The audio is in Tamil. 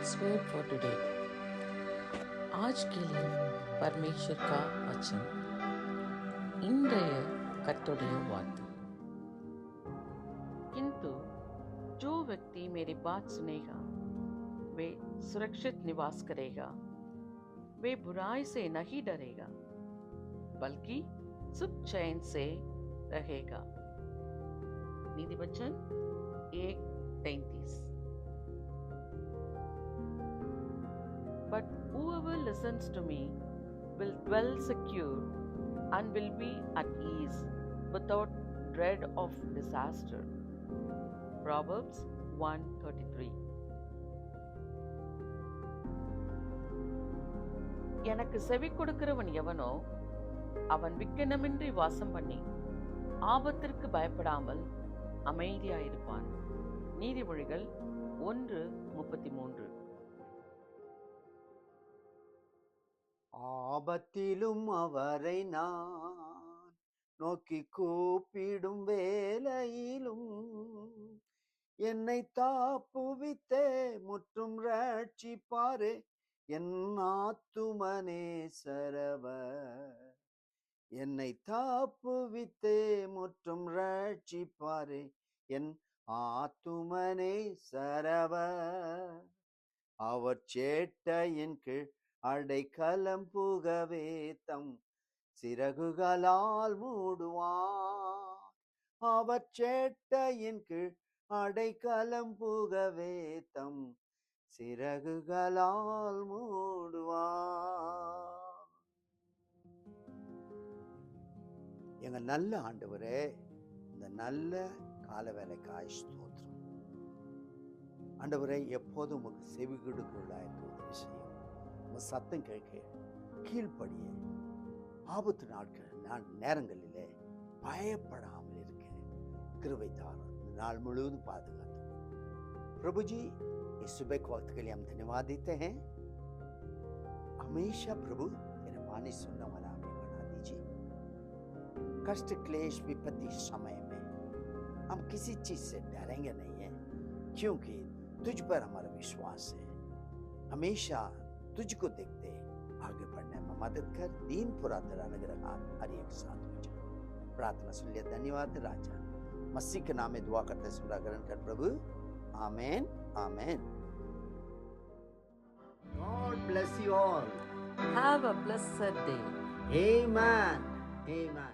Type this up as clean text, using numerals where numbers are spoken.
God's word for today. आज के लिए परमेश्वर का वचन இன்றைய கர்த்தருடைய वार्ता। किंतु जो व्यक्ति मेरी बात सुनेगा वे सुरक्षित निवास करेगा, वे बुराई से नहीं डरेगा बल्कि सुख चैन से रहेगा। नीति वचन 1:33। But whoever listens to me will dwell secure and will be at ease without dread of disaster. Proverbs 1:33. எனக்கு செவி கொடுக்கிறவன் எவனோ அவன் விக்கனமின்றி வாசம் பண்ணி ஆபத்திற்கு பயப்படாமல் அமைதியாயிருப்பான். நீதிமொழிகள் 1:33. ஆபத்திலும் அவரை நான் நோக்கி கூப்பிடும் வேளையிலும் என்னை தாப்புவித்தே முற்றும் ரட்சிப்பாரே என் ஆத்துமனே சரவர். என்னை தாப்புவித்தே முற்றும் ரட்சிப்பாரே என் ஆத்துமனே சரவர். அவர் சேட்டையின் கீழ் அடைக்கலம் புகவே தம் சிறகுகளால் மூடுவார். அவர் சேட்டையின் கீழ் அடைக்கலம் புகவே தம் சிறகுகளால் மூடுவார். எங்க நல்ல ஆண்டவரே, இந்த நல்ல காலவேளைக்காய் ஸ்தோத்திரம். ஆண்டவரே, எப்போதும் உங்களுக்கு செவி கொடுக்கிறதா உதவி செய்யும். சத்தம் கேட்க கீழ்ப்படிய ஆபத்து நாட்கள் நேரங்களிலே பயப்படாமல் இருக்க கிருபை தாரும். இந்த நாள் मुழுவதும் பாதுகாத்து प्रभु जी, इस सुबह के वक्त के लिए हम धन्यवाद देते हैं। हमेशा प्रभु तेरे वाणी सुनने वाला हमें बना दीजिए। कष्ट क्लेश विपत्ति समय में हम किसी चीज से डरेंगे नहीं है, क्योंकि तुझ पर हमारा विश्वास है। हमेशा तुझको देखते आगे बढ़ने में मदद कर। दीन पुरा तेरा अनुग्रह हर एक साथ हो जाए। प्रार्थना सुन लिया, धन्यवाद राजा। मसीह के नाम में दुआ करते सुना ग्रहण कर प्रभु, आमेन आमेन। God bless you all. Have a blessed day. Amen. Amen.